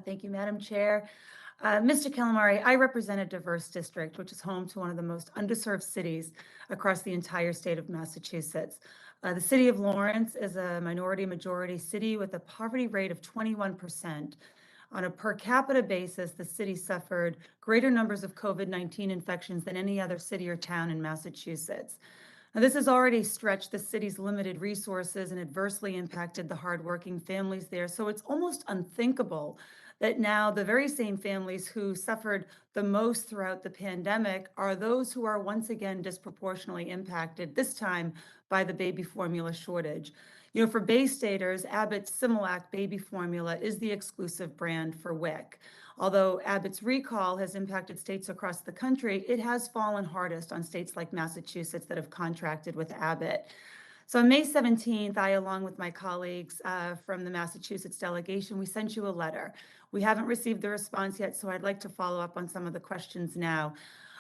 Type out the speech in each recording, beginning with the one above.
Thank you, Madam Chair. Mr. Calamari, I represent a diverse district, which is home to one of the most underserved cities across the entire state of Massachusetts. The city of Lawrence is a minority-majority city with a poverty rate of 21%. On a per capita basis, the city suffered greater numbers of COVID-19 infections than any other city or town in Massachusetts. Now, this has already stretched the city's limited resources and adversely impacted the hardworking families there. So it's almost unthinkable that now the very same families who suffered the most throughout the pandemic are those who are once again disproportionately impacted, this time by the baby formula shortage. For Bay Staters, Abbott's Similac baby formula is the exclusive brand for WIC. Although Abbott's recall has impacted states across the country, it has fallen hardest on states like Massachusetts that have contracted with Abbott. So on May 17th, I, along with my colleagues from the Massachusetts delegation, we sent you a letter. We haven't received the response yet, so I'd like to follow up on some of the questions now.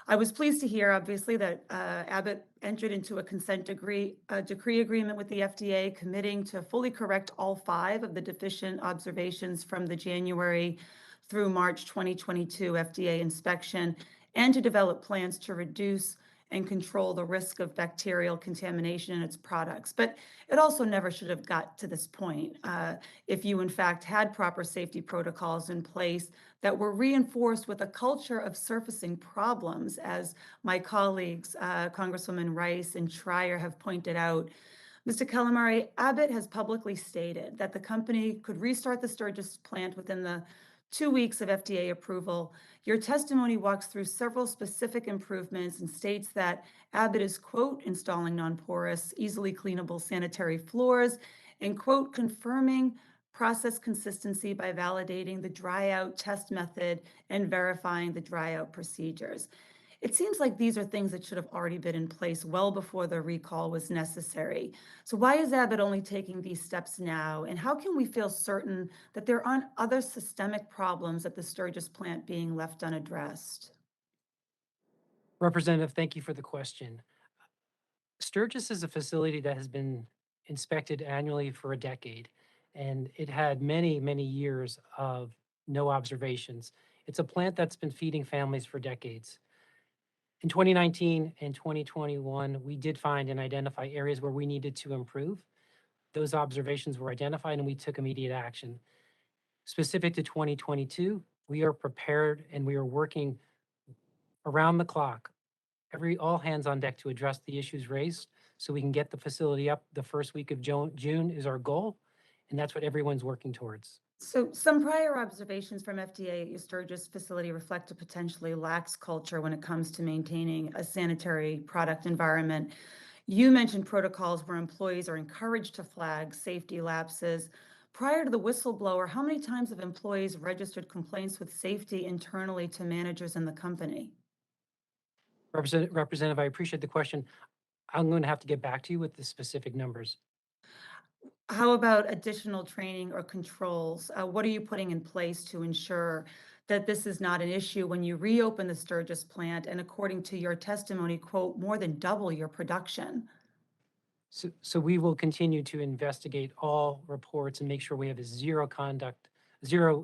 I was pleased to hear, obviously, that Abbott entered into a consent decree agreement with the FDA, committing to fully correct all 5 of the deficient observations from the January through March 2022 FDA inspection, and to develop plans to reduce and control the risk of bacterial contamination in its products. But it also never should have got to this point if you, in fact, had proper safety protocols in place that were reinforced with a culture of surfacing problems, as my colleagues, Congresswoman Rice and Schreier, have pointed out. Mr. Calamari, Abbott has publicly stated that the company could restart the Sturgis plant within the 2 weeks of FDA approval. Your testimony walks through several specific improvements and states that Abbott is, quote, installing non-porous, easily cleanable sanitary floors, and, quote, confirming process consistency by validating the dry out test method and verifying the dry out procedures. It seems like these are things that should have already been in place well before the recall was necessary. So why is Abbott only taking these steps now? And how can we feel certain that there aren't other systemic problems at the Sturgis plant being left unaddressed? Representative, thank you for the question. Sturgis is a facility that has been inspected annually for a decade, and it had many, many years of no observations. It's a plant that's been feeding families for decades. In 2019 and 2021, we did find and identify areas where we needed to improve. Those observations were identified and we took immediate action. Specific to 2022, we are prepared and we are working around the clock, all hands on deck to address the issues raised so we can get the facility up the first week of June is our goal, and that's what everyone's working towards. So some prior observations from FDA at your Sturgis facility reflect a potentially lax culture when it comes to maintaining a sanitary product environment. You mentioned protocols where employees are encouraged to flag safety lapses. Prior to the whistleblower, how many times have employees registered complaints with safety internally to managers in the company? Representative, I appreciate the question. I'm going to have to get back to you with the specific numbers. How about additional training or controls? What are you putting in place to ensure that this is not an issue when you reopen the Sturgis plant and, according to your testimony, quote, more than double your production? So we will continue to investigate all reports and make sure we have a zero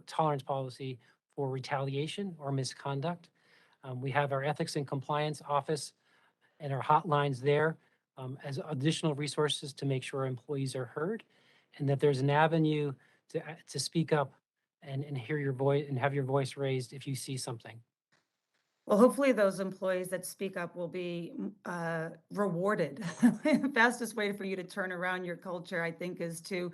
tolerance policy for retaliation or misconduct. We have our ethics and compliance office and our hotlines there as additional resources to make sure employees are heard and that there's an avenue to speak up and hear your voice and have your voice raised if you see something. Well, hopefully those employees that speak up will be rewarded. The fastest way for you to turn around your culture, I think, is to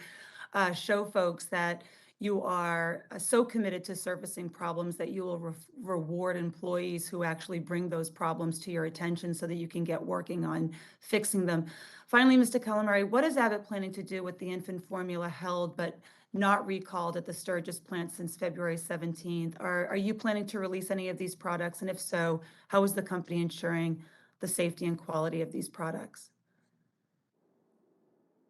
show folks that you are so committed to surfacing problems that you will reward employees who actually bring those problems to your attention so that you can get working on fixing them. Finally, Mr. Calamari, what is Abbott planning to do with the infant formula held but not recalled at the Sturgis plant since February 17th? Are you planning to release any of these products? And if so, how is the company ensuring the safety and quality of these products?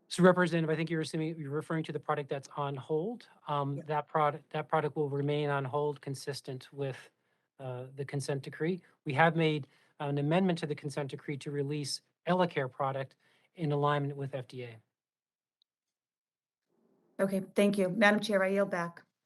So Representative, I think you're referring to the product that's on hold. That product will remain on hold consistent with the consent decree. We have made an amendment to the consent decree to release EleCare product in alignment with FDA. Okay, thank you. Madam Chair, I yield back.